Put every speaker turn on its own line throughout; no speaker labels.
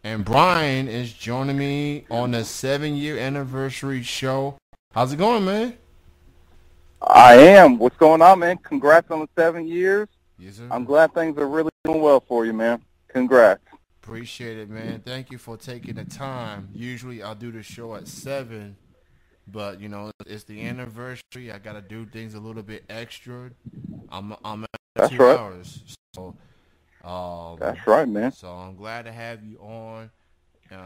And Brian is joining me on the 7-year anniversary show. How's it going, man?
I am. What's going on, man? Congrats on the 7 years.
Yes, sir.
I'm glad things are really doing well for you, man. Congrats.
Appreciate it, man. Thank you for taking the time. Usually I'll do the show at 7, but, you know, it's the anniversary. I got to do things a little bit extra. I'm at
That's
2
right.
hours. So,
that's right, man.
So I'm glad to have you on.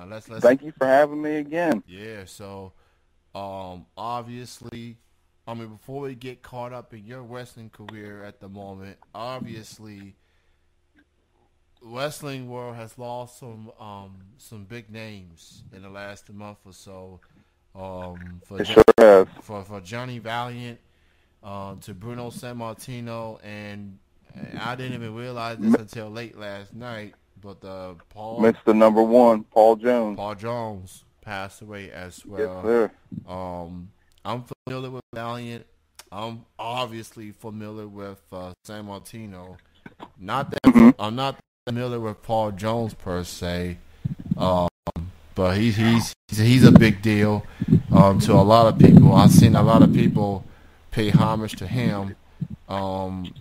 Let's
Thank you for having me again.
Yeah, so obviously, I mean, before we get caught up in your wrestling career at the moment, obviously, wrestling world has lost some big names in the last month or so.
It sure has.
For Johnny Valiant, to Bruno Sammartino, and I didn't even realize this until late last night, but
Mr. Number 1, Paul Jones.
Paul Jones passed away as well.
Yes, sir.
I'm familiar with Valiant. I'm obviously familiar with Sammartino. I'm not familiar with Paul Jones per se, but he's a big deal to a lot of people. I've seen a lot of people pay homage to him.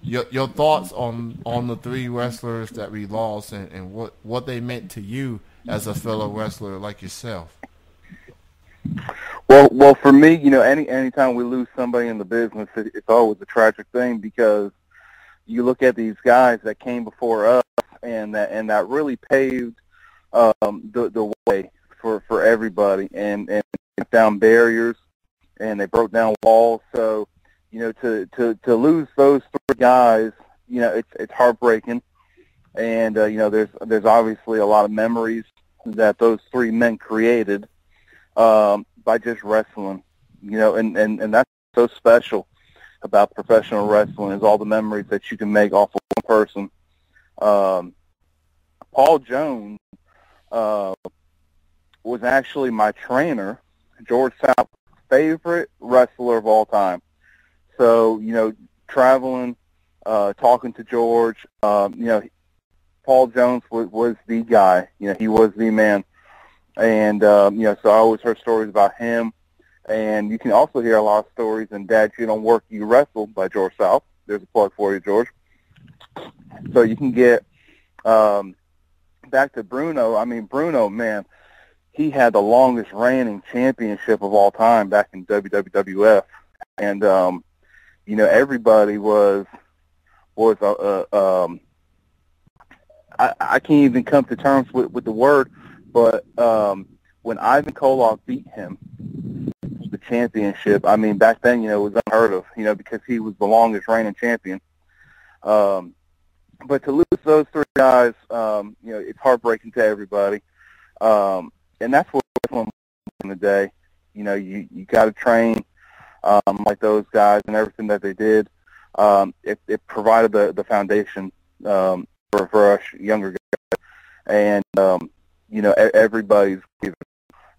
Your thoughts on the 3 wrestlers that we lost and what they meant to you as a fellow wrestler like yourself.
Well, for me, you know, anytime we lose somebody in the business, it's always a tragic thing, because you look at these guys that came before us and that really paved the way for everybody, and broke down barriers, and they broke down walls. So, you know, to lose those 3 guys, you know, it's heartbreaking, and you know, there's obviously a lot of memories that those 3 men created by just wrestling, you know, and that's so special about professional wrestling, is all the memories that you can make off of one person. Paul Jones was actually my trainer, George South's favorite wrestler of all time. So, you know, traveling, talking to George, you know, Paul Jones was the guy. You know, he was the man. And, you know, so I always heard stories about him. And you can also hear a lot of stories in Dad, You Don't Work, You Wrestle by George South. There's a plug for you, George. So you can get back to Bruno. I mean, Bruno, man, he had the longest reigning championship of all time back in WWF. And, you know, everybody was I can't even come to terms with the word, but when Ivan Koloff beat him, the championship, I mean, back then, you know, it was unheard of, you know, because he was the longest reigning champion. But to lose those 3 guys, you know, it's heartbreaking to everybody. And that's what wrestling in the day. You know, you got to train like those guys, and everything that they did. It provided the foundation for us younger guys. And, you know, everybody's given.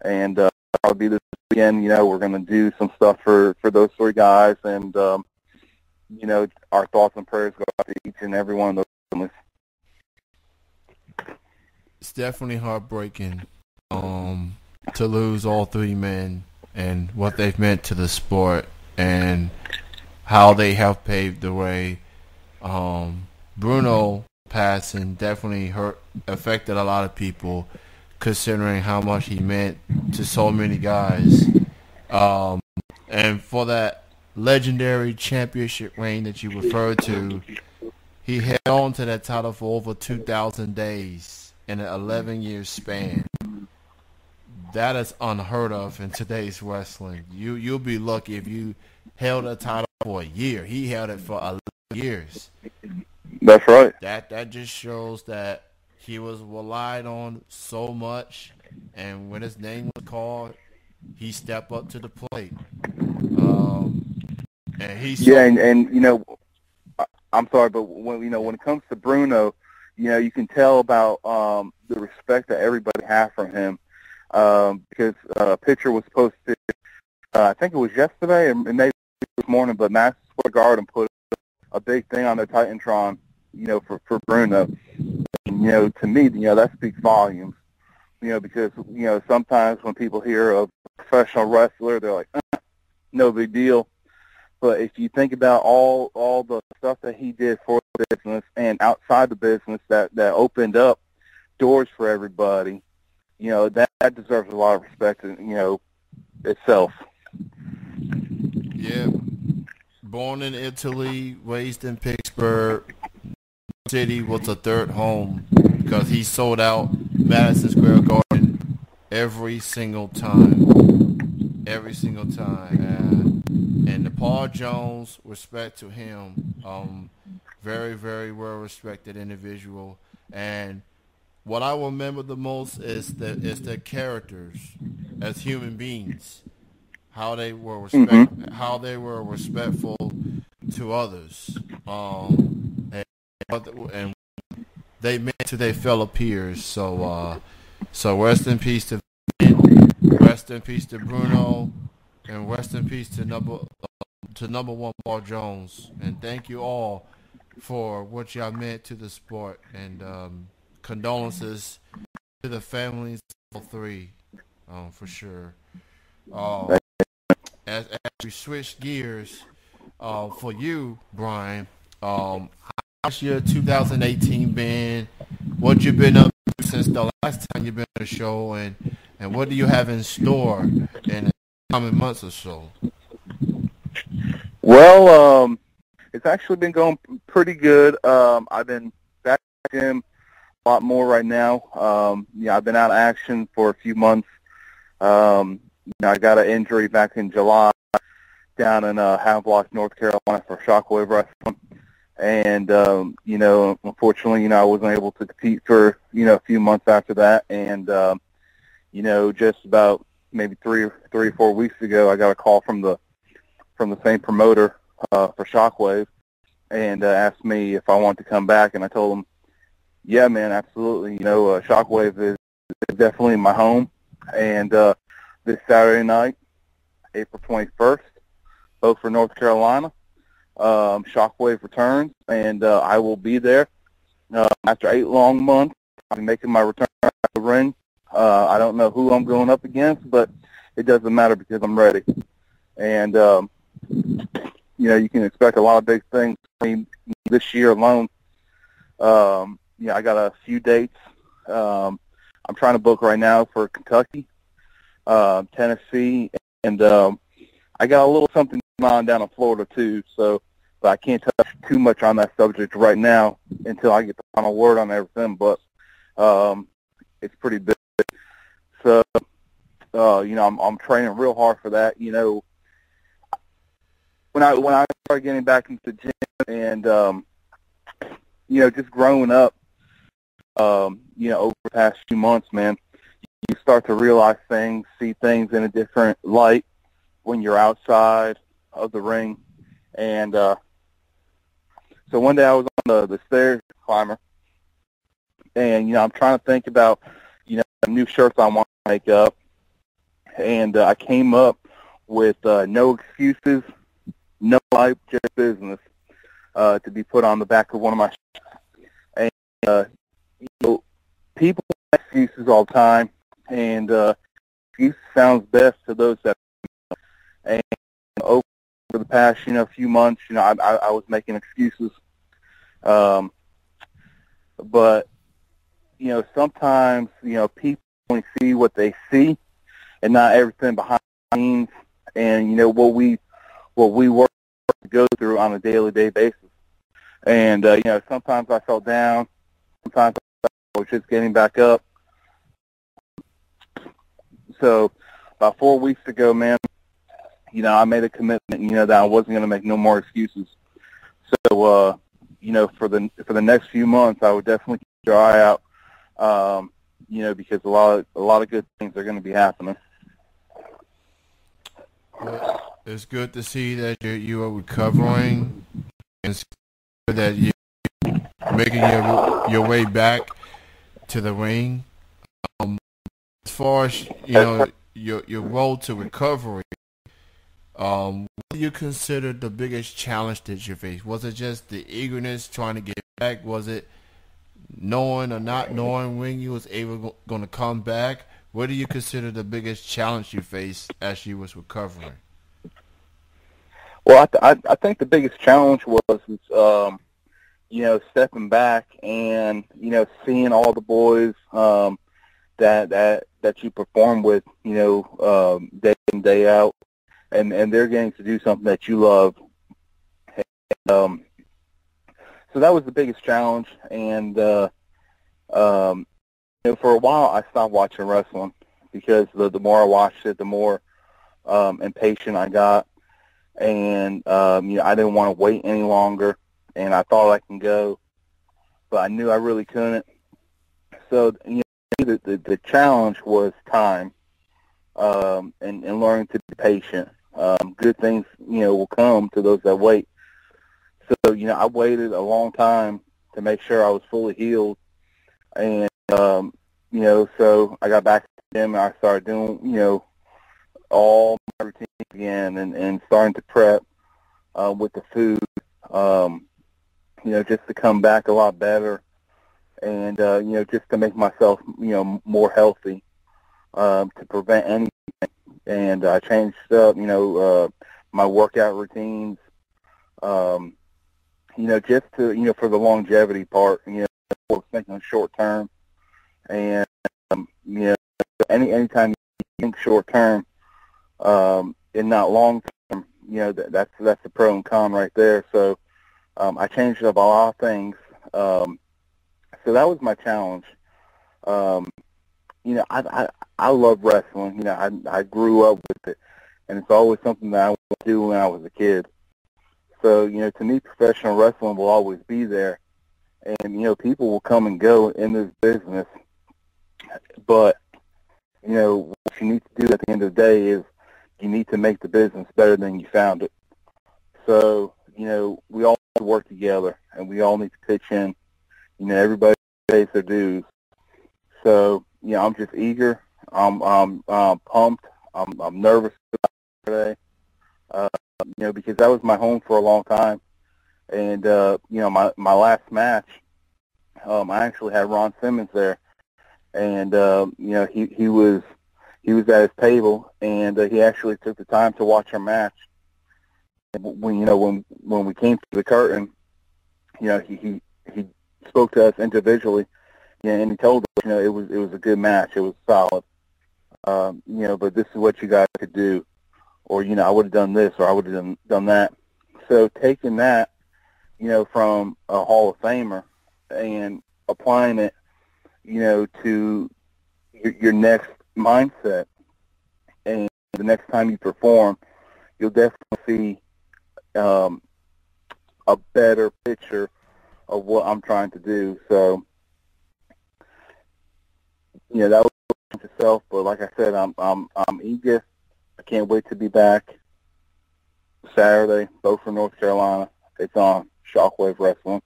And I'll be this weekend, you know, we're going to do some stuff for those 3 guys. And, you know, our thoughts and prayers go out to each and every one of those families.
It's definitely heartbreaking to lose all 3 men and what they've meant to the sport and how they have paved the way. Bruno passing definitely affected a lot of people, considering how much he meant to so many guys. And for that legendary championship reign that you referred to, he held on to that title for over 2,000 days in an 11-year span. That is unheard of in today's wrestling. You'll be lucky if you held a title for a year. He held it for 11 years.
That's right.
That just shows that he was relied on so much, and when his name was called, he stepped up to the plate. And
and you know, I'm sorry, but when it comes to Bruno, you know, you can tell about the respect that everybody had from him, because a picture was posted. I think it was yesterday, or maybe this morning, but Madison Square Garden put a big thing on their Titantron, you know, for Bruno. And, you know, to me, you know, that speaks volumes. because sometimes when people hear of a professional wrestler, they're like, no big deal. But if you think about all the stuff that he did for the business and outside the business that opened up doors for everybody, that deserves a lot of respect, itself.
Yeah. Born in Italy, raised in Pittsburgh. City was a third home because he sold out Madison Square Garden every single time. And the Paul Jones, respect to him, very, very well respected individual. And what I remember the most is the characters as human beings, how they were respectful to others, and they meant to their fellow peers. So rest in peace to Vin, rest in peace to Bruno, and rest in peace to number one Paul Jones. And thank you all for what y'all meant to the sport. And condolences to the families of all three, for sure. As we switch gears, for you, Brian, how's your 2018 been? What you been up to since the last time you've been on the show, and what do you have in store in the coming months or so?
Well, it's actually been going pretty good. I've been back in the gym a lot more right now. I've been out of action for a few months. I got an injury back in July down in Havelock, North Carolina for Shockwave wrestling. And, unfortunately, I wasn't able to compete for, a few months after that. And, just about maybe three or 4 weeks ago, I got a call from the same promoter for Shockwave and asked me if I wanted to come back. And I told him, yeah, man, absolutely. Shockwave is definitely my home. And this Saturday night, April 21st, both for North Carolina, Shockwave returns, and I will be there. After 8 long months, I'm making my return to the ring. I don't know who I'm going up against, but it doesn't matter because I'm ready. And, you can expect a lot of big things this year alone. I got a few dates. I'm trying to book right now for Kentucky, Tennessee, and I got a little something going on down in Florida too. But I can't touch too much on that subject right now until I get the final word on everything. But it's pretty big. So I'm training real hard for that. When I started getting back into the gym and just growing up, over the past few months, man, you start to realize things, see things in a different light when you're outside of the ring. And so one day I was on the stairs climber, and, I'm trying to think about, new shirts I want to make up. And I came up with no excuses, no life, just business, to be put on the back of one of my shirts. And, people make excuses all the time, and excuse sounds best to those that. And over the past, few months, I was making excuses. But, sometimes, people only see what they see and not everything behind the scenes and, what we work to go through on a daily basis. And, sometimes I fell down. Sometimes I was just getting back up. So about 4 weeks ago, man, I made a commitment, that I wasn't going to make no more excuses. So, for the next few months, I would definitely keep your eye out, because a lot of good things are going to be happening.
Well, it's good to see that you are recovering, and it's good that you're making your way back to the ring. As far as your road to recovery, what do you consider the biggest challenge that you faced? Was it just the eagerness trying to get back? Was it knowing or not knowing when you was able going to come back, what do you consider the biggest challenge you faced as you was recovering?
Well, I think the biggest challenge was, stepping back and, seeing all the boys that you perform with, day in, day out, and they're getting to do something that you love. And, so that was the biggest challenge. And, for a while I stopped watching wrestling because the more I watched it, the more impatient I got. And, I didn't want to wait any longer. And I thought I can go, but I knew I really couldn't. So, the challenge was time, and learning to be patient. Good things, will come to those that wait. So, I waited a long time to make sure I was fully healed. And, so I got back to the gym and I started doing, all my routines again and starting to prep with the food, just to come back a lot better and, just to make myself, more healthy to prevent anything. And I changed up, my workout routines, just to, for the longevity part, I was thinking short term. And, anytime you think short term and not long term, that's the pro and con right there. So I changed up a lot of things. So that was my challenge. I love wrestling. I grew up with it, and it's always something that I wanted to do when I was a kid. So, to me, professional wrestling will always be there. And, people will come and go in this business. But, what you need to do at the end of the day is you need to make the business better than you found it. So, we all need to work together, and we all need to pitch in. Everybody pays their dues. So, I'm just eager. I'm pumped. I'm nervous about today. Because that was my home for a long time. And, my last match, I actually had Ron Simmons there. And, he was at his table, and he actually took the time to watch our match. And when we came to the curtain, he spoke to us individually, and he told us, it was a good match. It was solid. But this is what you guys could do. Or, I would have done this, or I would have done that. So taking that, from a Hall of Famer and applying it, to your next mindset, and the next time you perform, you'll definitely see a better picture of what I'm trying to do. So, that was itself. But like I said, I'm eager. I can't wait to be back Saturday, Beaufort, North Carolina. It's on Shockwave Wrestling.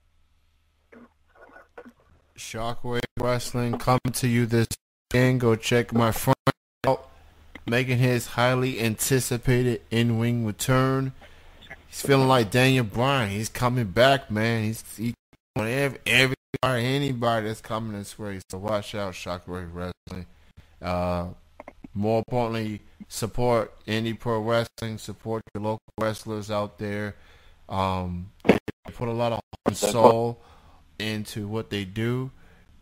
Shockwave Wrestling coming to you this weekend. Go check my friend out, making his highly anticipated in-ring return. He's feeling like Daniel Bryan. He's coming back, man. He's on anybody that's coming this way. So watch out, Shockwave Wrestling. More importantly, support Indy Pro Wrestling. Support your local wrestlers out there. They put a lot of heart and soul into what they do.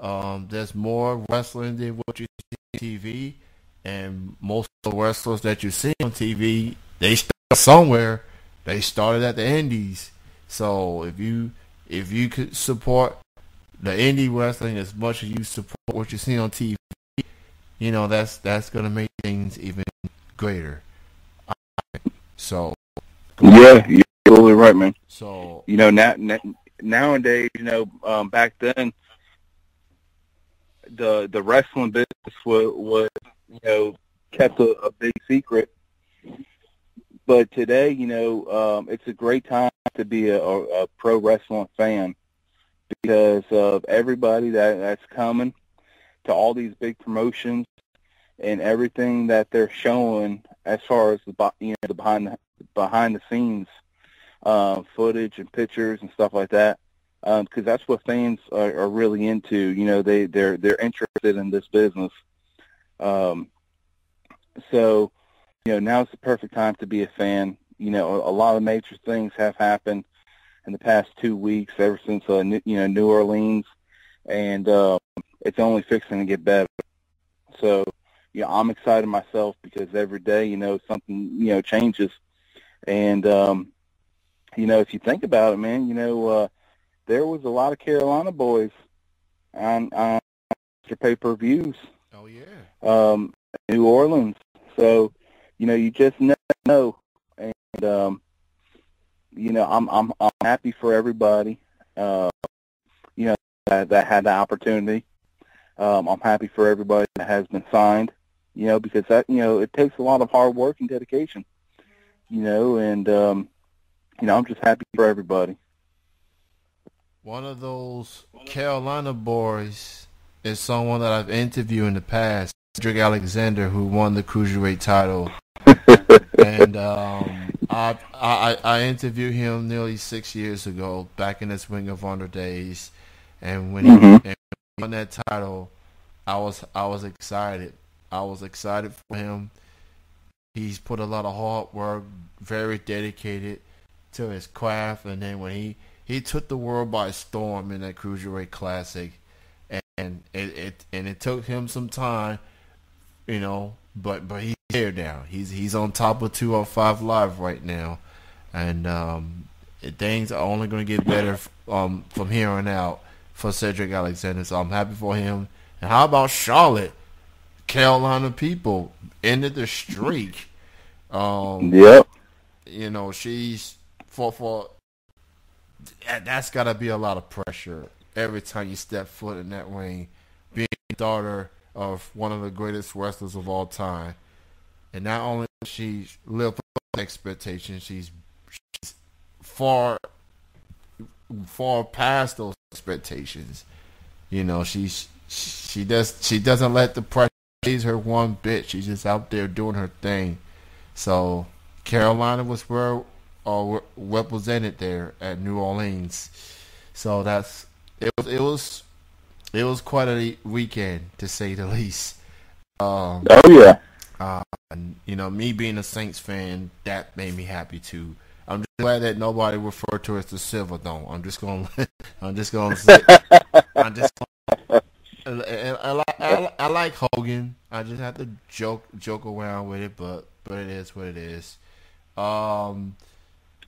There's more wrestling than what you see on TV, and most of the wrestlers that you see on TV, they start somewhere. They started at the Indies. So if you could support the indie wrestling as much as you support what you see on TV, that's gonna make things even greater. So
yeah, you're totally right, man.
So
nowadays, back then, the wrestling business was kept a big secret. But today, it's a great time to be a pro wrestling fan because of everybody that's coming to all these big promotions and everything that they're showing as far as the behind the scenes footage and pictures and stuff like that. because that's what fans are really into. You know, they're interested in this business. So, you know, now's the perfect time to be a fan. You know, a lot of major things have happened in the past 2 weeks, ever since New Orleans, and it's only fixing to get better. So, yeah, I'm excited myself because every day, you know, something, you know, changes. And, you know, if you think about it, man, you know, there was a lot of Carolina boys on your pay-per-views.
Oh, yeah.
New Orleans. So, you know, you just never know. And, you know, I'm happy for everybody, you know, that had the opportunity. I'm happy for everybody that has been signed, you know, because that, you know, it takes a lot of hard work and dedication, you know, and, you know, I'm just happy for everybody.
One of those Carolina boys is someone that I've interviewed in the past, Cedric Alexander, who won the Cruiserweight title. And I interviewed him nearly 6 years ago, back in his Ring of Honor days. And when he won that title, I was excited. I was excited for him. He's put a lot of hard work, very dedicated to his craft, and then when he took the world by storm in that Cruiserweight Classic, and it took him some time, you know, but he's there now. He's on top of 205 Live right now, and things are only going to get better from here on out for Cedric Alexander. So I'm happy for him. And how about Charlotte? Carolina people ended the streak.
Yep.
You know, she's for that's got to be a lot of pressure every time you step foot in that ring, being the daughter of one of the greatest wrestlers of all time. And not only does she live up to expectations, she's far past those expectations. You know, she doesn't let the pressure phase her one bit. She's just out there doing her thing. So Carolina was represented there at New Orleans. So it was quite a weekend, to say the least.
Oh yeah.
And, you know, me being a Saints fan, that made me happy too. I'm just glad that nobody referred to it as the Silver Dome. I like Hogan. I just have to joke around with it, but it is what it is. And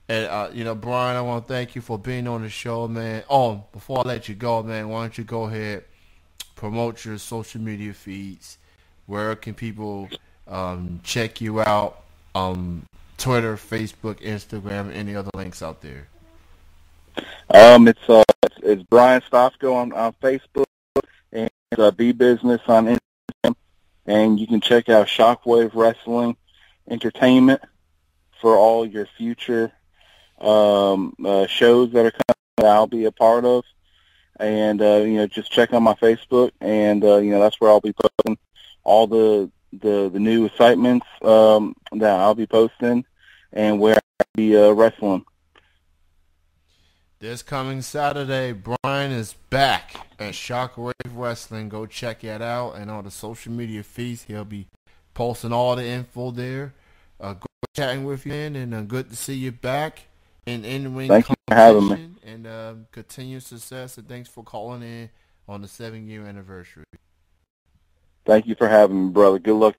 you know, Brian, I want to thank you for being on the show, man. Oh, before I let you go, man, why don't you go ahead, promote your social media feeds? Where can people check you out? Twitter, Facebook, Instagram, and any other links out there?
It's Brian Stofko on Facebook, and B Business on Instagram, and you can check out Shockwave Wrestling Entertainment for all your future shows that are coming that I'll be a part of. And you know, just check on my Facebook, and you know, that's where I'll be posting all the new excitements that I'll be posting and where I'll be wrestling.
This coming Saturday, Brian is back at Shockwave Wrestling. Go check it out, and on the social media feeds, he'll be posting all the info there. Good chatting with you, man, and good to see you back in ring competition.
Thank you for having me.
And continued success, and thanks for calling in on the 7-year anniversary.
Thank you for having me, brother. Good luck